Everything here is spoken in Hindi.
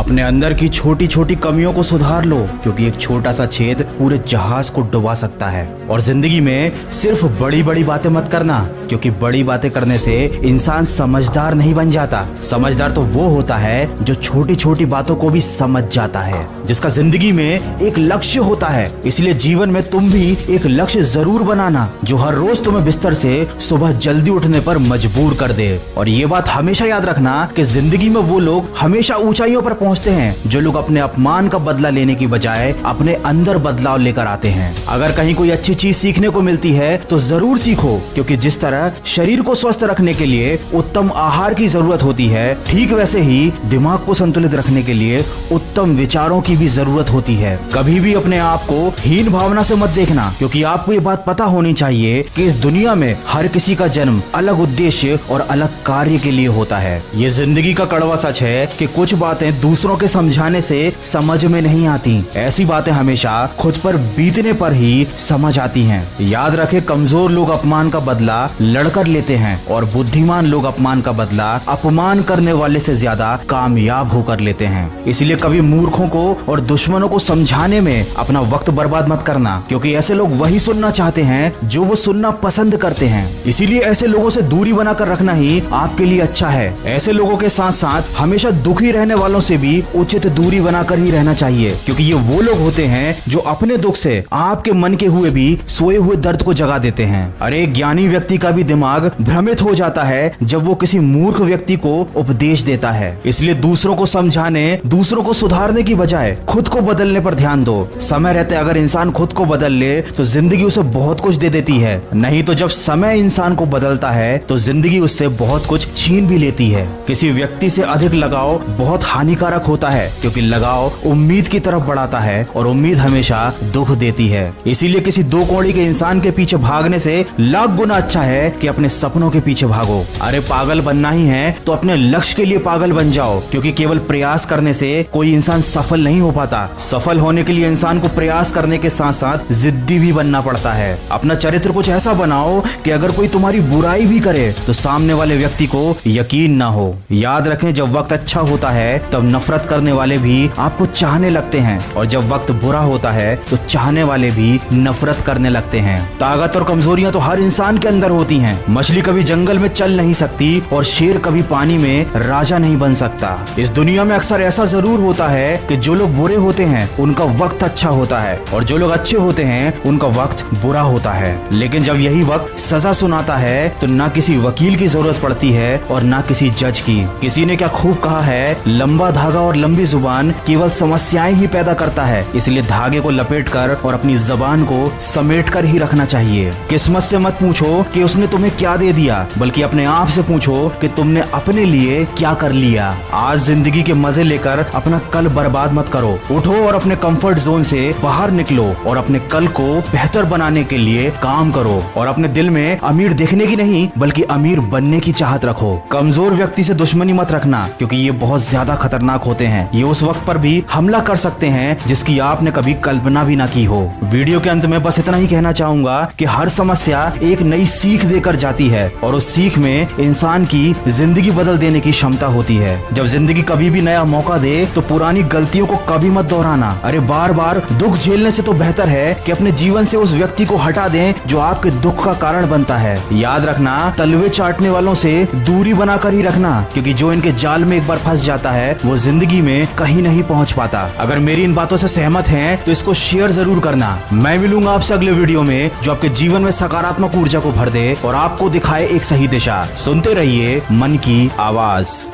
अपने अंदर की छोटी छोटी कमियों को सुधार लो, क्योंकि एक छोटा सा छेद पूरे जहाज को डुबा सकता है। और जिंदगी में सिर्फ बड़ी बड़ी बातें मत करना, क्योंकि बड़ी बातें करने से इंसान समझदार नहीं बन जाता। समझदार तो वो होता है जो छोटी छोटी बातों को भी समझ जाता है, जिसका जिंदगी में एक लक्ष्य होता है। इसलिए जीवन में तुम भी एक लक्ष्य जरूर बनाना, जो हर रोज तुम्हें बिस्तर से सुबह जल्दी उठने पर मजबूर कर दे। और ये बात हमेशा याद रखना कि जिंदगी में वो लोग हमेशा ऊंचाइयों पर पहुंचते हैं जो लोग अपने अपमान का बदला लेने की बजाय अपने अंदर बदलाव लेकर आते हैं। अगर कहीं कोई अच्छी चीज सीखने को मिलती है तो जरूर सीखो, क्योंकि जिस तरह शरीर को स्वस्थ रखने के लिए उत्तम आहार की जरूरत होती है, ठीक वैसे ही दिमाग को संतुलित रखने के लिए उत्तम विचारों की भी जरूरत होती है। कभी भी अपने आप को हीन भावना से मत देखना, क्योंकि आपको ये बात पता होनी चाहिए कि इस दुनिया में हर किसी का जन्म अलग उद्देश्य और अलग कार्य के लिए होता है। ये जिंदगी का कड़वा सच है कि कुछ बातें दूसरों के समझाने से समझ में नहीं आती। ऐसी बातें हमेशा खुद पर बीतने पर ही समझ आती हैं। याद रखें, कमजोर लोग अपमान का बदला लड़कर लेते हैं और बुद्धिमान लोग अपमान का बदला अपमान करने वाले से ज्यादा कामयाब होकर लेते हैं। इसलिए कभी मूर्खों को और दुश्मनों को समझाने में अपना वक्त बर्बाद मत करना, क्योंकि ऐसे लोग वही सुनना चाहते हैं जो वो सुनना पसंद करते हैं। इसीलिए ऐसे लोगों से दूरी बनाकर रखना ही आपके लिए अच्छा है। ऐसे लोगों के साथ साथ हमेशा दुखी रहने वालों से भी उचित दूरी बनाकर ही रहना चाहिए, क्योंकि ये वो लोग होते हैं जो अपने दुख से आपके मन के हुए भी सोए हुए दर्द को जगा देते हैं। अरे ज्ञानी व्यक्ति का भी दिमाग भ्रमित हो जाता है जब वो किसी मूर्ख व्यक्ति को उपदेश देता है। इसलिए दूसरों को समझाने, दूसरों को सुधारने की बजाय खुद को बदलने पर ध्यान दो। समय रहते अगर इंसान खुद को बदल ले तो जिंदगी उसे बहुत कुछ दे देती है, नहीं तो जब समय इंसान को बदलता है तो जिंदगी उससे बहुत कुछ छीन भी लेती है। किसी व्यक्ति से अधिक लगाव बहुत हानिकारक होता है, क्योंकि लगाव उम्मीद की तरफ बढ़ाता है और उम्मीद हमेशा दुख देती है। इसीलिए किसी दो कौड़ी के इंसान के पीछे भागने से लाख गुना अच्छा है कि अपने सपनों के पीछे भागो। अरे पागल बनना ही है तो अपने लक्ष्य के लिए पागल बन जाओ, क्योंकि केवल प्रयास करने से कोई इंसान सफल नहीं हो पाता। सफल होने के लिए इंसान को प्रयास करने के साथ साथ जिद्दी भी बनना पड़ता है। अपना चरित्र कुछ ऐसा बनाओ कि अगर कोई तुम्हारी बुराई भी करे तो सामने वाले व्यक्ति को यकीन ना हो। याद रखें, जब वक्त अच्छा होता है तब नफरत करने वाले भी आपको चाहने लगते हैं, और जब वक्त बुरा होता है तो चाहने वाले भी नफरत करने लगते हैं। ताकत और कमजोरियां तो हर इंसान के अंदर होती हैं। मछली कभी जंगल में चल नहीं सकती और शेर कभी पानी में राजा नहीं बन सकता। इस दुनिया में अक्सर ऐसा जरूर होता है कि जो लोग बुरे होते हैं उनका वक्त अच्छा होता है, और जो लोग अच्छे होते हैं उनका वक्त बुरा होता है। लेकिन जब यही वक्त सजा सुनाता है तो ना किसी वकील की जरूरत पड़ती है और ना किसी जज की। किसी ने क्या खूब कहा है, लंबा धागा और लंबी जुबान केवल समस्याएं ही पैदा करता है। इसलिए धागे को लपेटकर और अपनी जबान को समेटकर ही रखना चाहिए। किस्मत से मत पूछो कि उसने तुम्हें क्या दे दिया, बल्कि अपने आप से पूछो कि तुमने अपने लिए क्या कर लिया। आज जिंदगी के मजे लेकर अपना कल बर्बाद मत करो। उठो और अपने कंफर्ट जोन से बाहर निकलो और अपने कल को बेहतर बनाने के लिए काम करो। और अपने दिल में अमीर दिखने की नहीं बल्कि अमीर बनने की चाहत रखो। कमजोर व्यक्ति से दुश्मनी मत रखना, क्योंकि ये बहुत ज्यादा खतरनाक होते हैं। ये उस वक्त पर भी हमला कर सकते हैं जिसकी आपने कभी कल्पना भी ना की हो। वीडियो के अंत में बस इतना ही कहना चाहूंगा कि हर समस्या एक नई सीख देकर जाती है, और उस सीख में इंसान की जिंदगी बदल देने की क्षमता होती है। जब जिंदगी कभी भी नया मौका दे तो पुरानी गलतियों को कभी मत दोहराना। अरे बार बार दुख झेलने से तो बेहतर है कि अपने जीवन से उस व्यक्ति को हटा दें जो आपके दुख का कारण बनता है। याद रखना, तलवे चाटने वालों से दूरी बनाकर ही रखना, क्योंकि जो इनके जाल में एक बार फंस जाता है वो जिंदगी में कहीं नहीं पहुंच पाता। अगर मेरी इन बातों से सहमत हैं तो इसको शेयर जरूर करना। मैं मिलूंगा आपसे अगले वीडियो में जो आपके जीवन में सकारात्मक ऊर्जा को भर दे और आपको दिखाए एक सही दिशा। सुनते रहिए मन की आवाज।